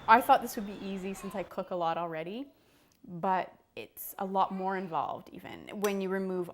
I thought this would be easy since I cook a lot already, but it's a lot more involved even. When you remove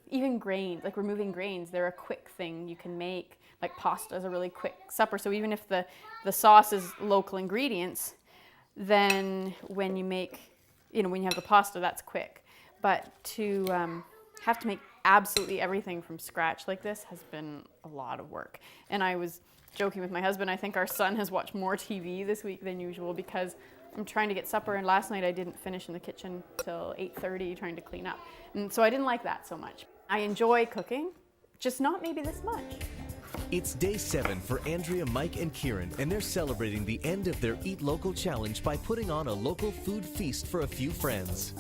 even grains, like removing grains, they're a quick thing you can make. Like pasta is a really quick supper. So even if the sauce is local ingredients, then when you make, when you have the pasta, that's quick. But to have to make absolutely everything from scratch like this has been a lot of work. And I was joking with my husband, I think our son has watched more TV this week than usual because I'm trying to get supper, and last night I didn't finish in the kitchen till 8:30 trying to clean up. And so I didn't like that so much. I enjoy cooking, just not maybe this much. It's day 7 for Andrea, Mike, and Kieran, and they're celebrating the end of their Eat Local Challenge by putting on a local food feast for a few friends.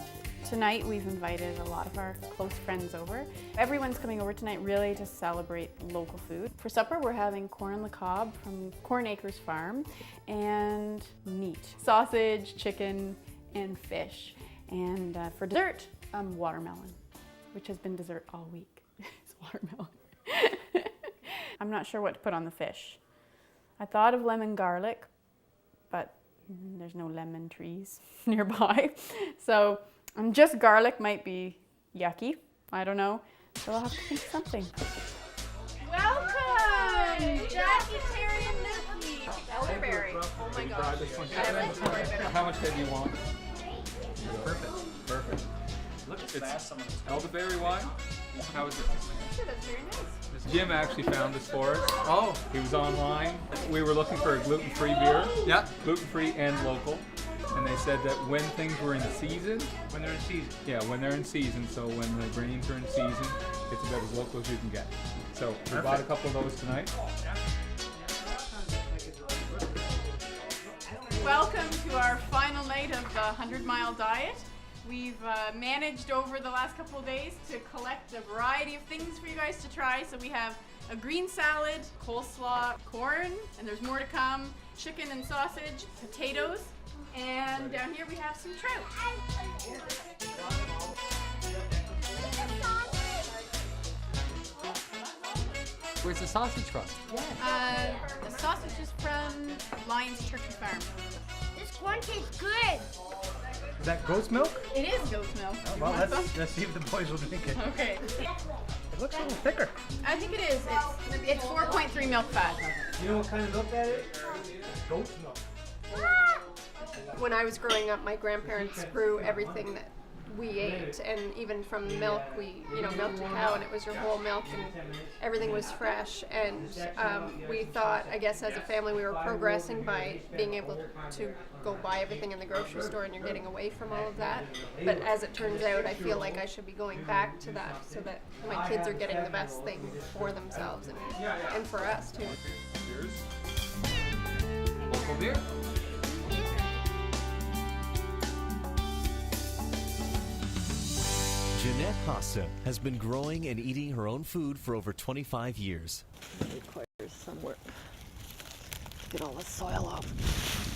Tonight we've invited a lot of our close friends over. Everyone's coming over tonight really to celebrate local food. For supper we're having corn on the cob from Corn Acres Farm and meat. Sausage, chicken, and fish. And for dessert, watermelon, which has been dessert all week. It's watermelon. I'm not sure what to put on the fish. I thought of lemon garlic, but there's no lemon trees nearby. So just garlic might be yucky. I don't know. So I'll have to think something. Welcome, Jackie, Terry, and Nikki. Elderberry. Oh my gosh. How much do you want? Perfect. Look, it's elderberry wine. How is it? Sure, that's very nice. Jim actually found this for us. Oh. He was online. We were looking for a gluten-free beer. Yeah. Gluten-free and local. And they said that when things were in season. When they're in season. Yeah, when they're in season. So when the grains are in season, it's about as local as you can get. So we bought a couple of those tonight. Welcome to our final night of the 100-mile diet. We've managed over the last couple of days to collect a variety of things for you guys to try. So we have a green salad, coleslaw, corn, and there's more to come, chicken and sausage, potatoes, and down here we have some trout. Where's the sausage from? The sausage is from Lyons Turkey Farm. This corn tastes good. Is that goat's milk? It is goat's milk. Oh, well, let's see if the boys will drink it. Okay. It looks a little thicker. I think it is. It's 4.3 milk fat. You know what kind of milk that is? Goat's milk. When I was growing up, my grandparents grew everything that we ate, and even from milk, we milked a cow, and it was your whole milk, and everything was fresh. And we thought, I guess, as a family, we were progressing by being able to go buy everything in the grocery store, and you're getting away from all of that. But as it turns out, I feel like I should be going back to that, so that my kids are getting the best thing for themselves and for us too. Cheers. Local beer. Jeanette Hasse has been growing and eating her own food for over 25 years. It requires some work. Get all the soil off.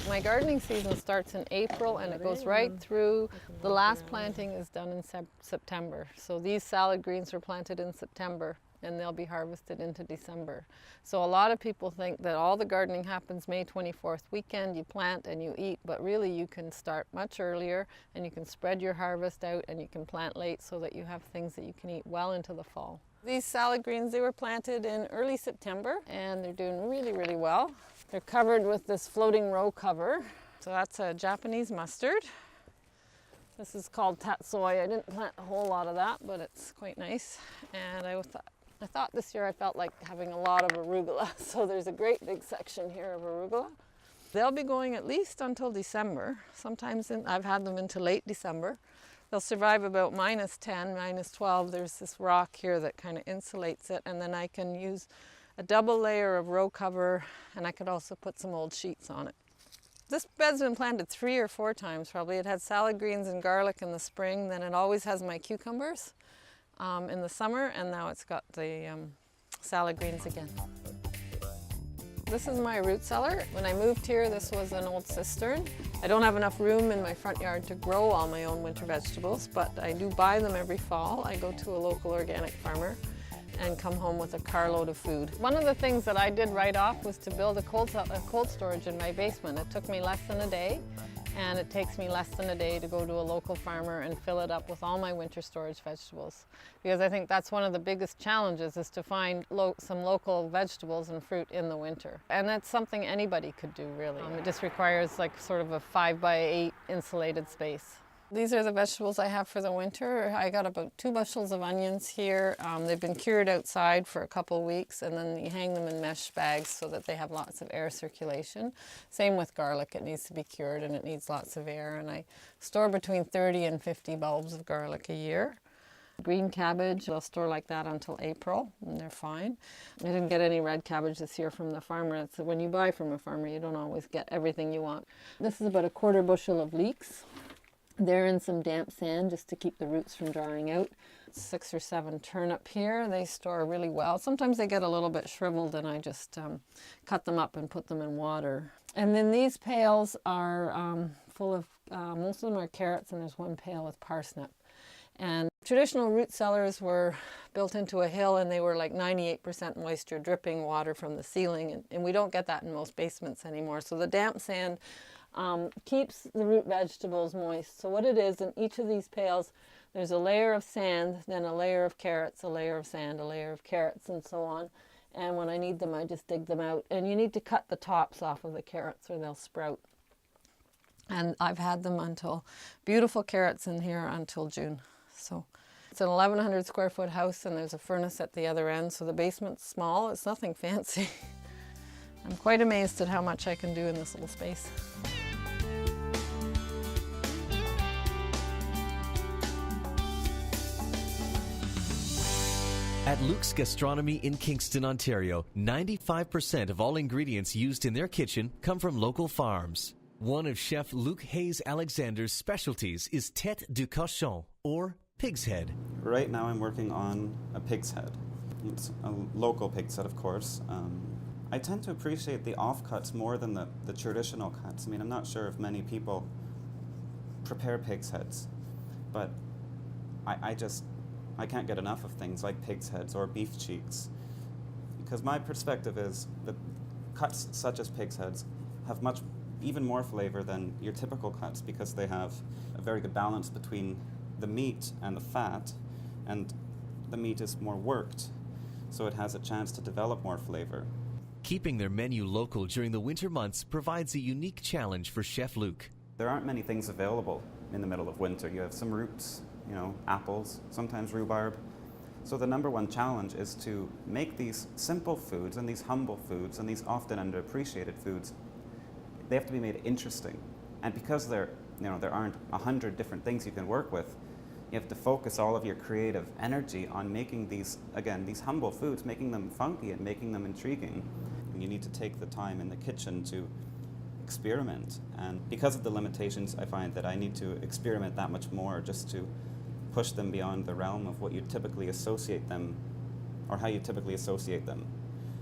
My gardening season starts in April and it goes right through. The last planting is done in September. So these salad greens were planted in September and they'll be harvested into December. So a lot of people think that all the gardening happens May 24th weekend, you plant and you eat, but really you can start much earlier and you can spread your harvest out and you can plant late so that you have things that you can eat well into the fall. These salad greens, they were planted in early September and they're doing really, really well. They're covered with this floating row cover. So that's a Japanese mustard. This is called tatsoi. I didn't plant a whole lot of that, but it's quite nice. And I thought this year I felt like having a lot of arugula. So there's a great big section here of arugula. They'll be going at least until December. Sometimes I've had them into late December. They'll survive about -10, -12. There's this rock here that kind of insulates it, and then I can use a double layer of row cover, and I could also put some old sheets on it. This bed's been planted 3 or 4 times probably. It had salad greens and garlic in the spring, then it always has my cucumbers in the summer, and now it's got the salad greens again. This is my root cellar. When I moved here, this was an old cistern. I don't have enough room in my front yard to grow all my own winter vegetables, but I do buy them every fall. I go to a local organic farmer and come home with a carload of food. One of the things that I did right off was to build a cold storage in my basement. It took me less than a day, and it takes me less than a day to go to a local farmer and fill it up with all my winter storage vegetables. Because I think that's one of the biggest challenges, is to find some local vegetables and fruit in the winter. And that's something anybody could do, really. It just requires like sort of a 5x8 insulated space. These are the vegetables I have for the winter. I got about 2 bushels of onions here. They've been cured outside for a couple weeks, and then you hang them in mesh bags so that they have lots of air circulation. Same with garlic. It needs to be cured and it needs lots of air, and I store between 30 and 50 bulbs of garlic a year. Green cabbage, I'll store like that until April, and they're fine. I didn't get any red cabbage this year from the farmer. It's when you buy from a farmer, you don't always get everything you want. This is about a 1/4 bushel of leeks. They're in some damp sand just to keep the roots from drying out. 6 or 7 turnip here. They store really well. Sometimes they get a little bit shriveled, and I just cut them up and put them in water. And then these pails are full of, most of them are carrots, and there's 1 pail with parsnip. And traditional root cellars were built into a hill, and they were like 98% moisture, dripping water from the ceiling, and we don't get that in most basements anymore. So the damp sand keeps the root vegetables moist. So what it is, in each of these pails, there's a layer of sand, then a layer of carrots, a layer of sand, a layer of carrots, and so on. And when I need them, I just dig them out. And you need to cut the tops off of the carrots or they'll sprout. And I've had them until, beautiful carrots in here until June. So it's an 1,100 square foot house, and there's a furnace at the other end. So the basement's small, it's nothing fancy. I'm quite amazed at how much I can do in this little space. At Luke's Gastronomy in Kingston, Ontario, 95% of all ingredients used in their kitchen come from local farms. One of Chef Luke Hayes Alexander's specialties is tête du cochon, or pig's head. Right now I'm working on a pig's head. It's a local pig's head, of course. I tend to appreciate the offcuts more than the traditional cuts. I mean, I'm not sure if many people prepare pig's heads, but I can't get enough of things like pig's heads or beef cheeks, because my perspective is that cuts such as pig's heads have even more flavor than your typical cuts, because they have a very good balance between the meat and the fat, and the meat is more worked, so it has a chance to develop more flavor. Keeping their menu local during the winter months provides a unique challenge for Chef Luke. There aren't many things available in the middle of winter. You have some roots, apples, sometimes rhubarb. So the #1 challenge is to make these simple foods and these humble foods and these often underappreciated foods, they have to be made interesting. And because there aren't 100 different things you can work with, you have to focus all of your creative energy on making these humble foods, making them funky and making them intriguing. And you need to take the time in the kitchen to experiment. And because of the limitations, I find that I need to experiment that much more, just to push them beyond the realm of what you typically associate them, or how you typically associate them.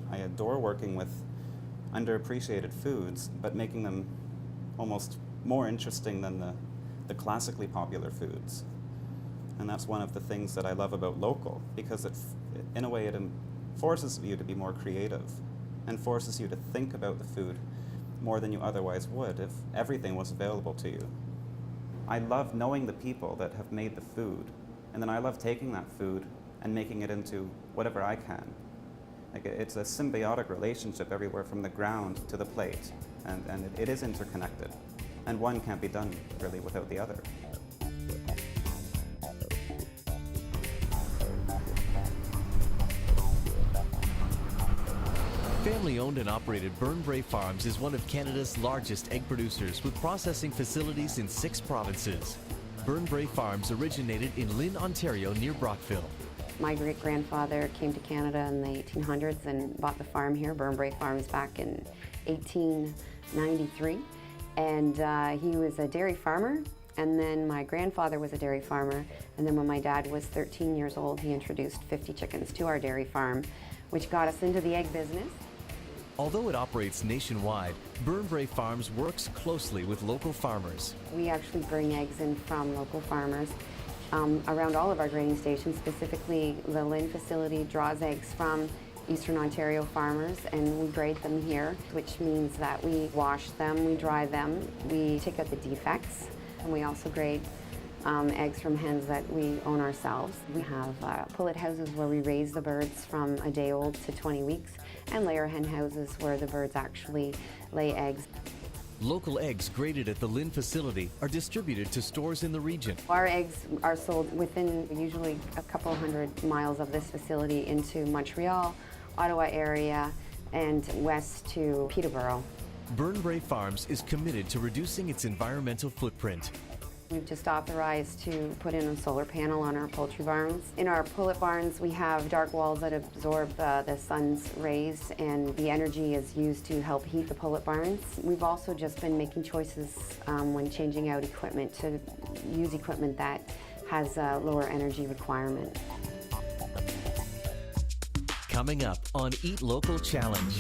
I adore working with underappreciated foods, but making them almost more interesting than the classically popular foods. And that's one of the things that I love about local, because in a way it forces you to be more creative and forces you to think about the food more than you otherwise would if everything was available to you. I love knowing the people that have made the food, and then I love taking that food and making it into whatever I can. It's a symbiotic relationship everywhere from the ground to the plate, and it is interconnected, and one can't be done really without the other. Family-owned and operated Burnbrae Farms is one of Canada's largest egg producers, with processing facilities in 6 provinces. Burnbrae Farms originated in Lynn, Ontario, near Brockville. My great-grandfather came to Canada in the 1800s and bought the farm here, Burnbrae Farms, back in 1893. And he was a dairy farmer, and then my grandfather was a dairy farmer, and then when my dad was 13 years old, he introduced 50 chickens to our dairy farm, which got us into the egg business. Although it operates nationwide, Burnbrae Farms works closely with local farmers. We actually bring eggs in from local farmers around all of our grading stations. Specifically, the Lynn facility draws eggs from Eastern Ontario farmers, and we grade them here, which means that we wash them, we dry them, we take out the defects, and we also grade eggs from hens that we own ourselves. We have pullet houses where we raise the birds from a day old to 20 weeks, and layer hen houses where the birds actually lay eggs. Local eggs graded at the Lynn facility are distributed to stores in the region. Our eggs are sold within usually a couple hundred miles of this facility into Montreal, Ottawa area, and west to Peterborough. Burnbrae Farms is committed to reducing its environmental footprint. We've just authorized to put in a solar panel on our poultry barns. In our pullet barns, we have dark walls that absorb the sun's rays, and the energy is used to help heat the pullet barns. We've also just been making choices when changing out equipment to use equipment that has a lower energy requirement. Coming up on Eat Local Challenge,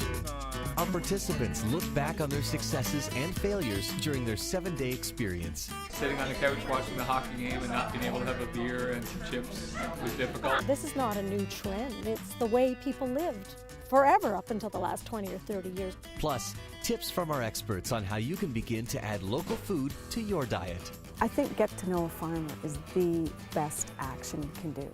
our participants look back on their successes and failures during their 7-day experience. Sitting on the couch watching the hockey game and not being able to have a beer and some chips was difficult. This is not a new trend. It's the way people lived forever up until the last 20 or 30 years. Plus, tips from our experts on how you can begin to add local food to your diet. I think get to know a farmer is the best action you can do.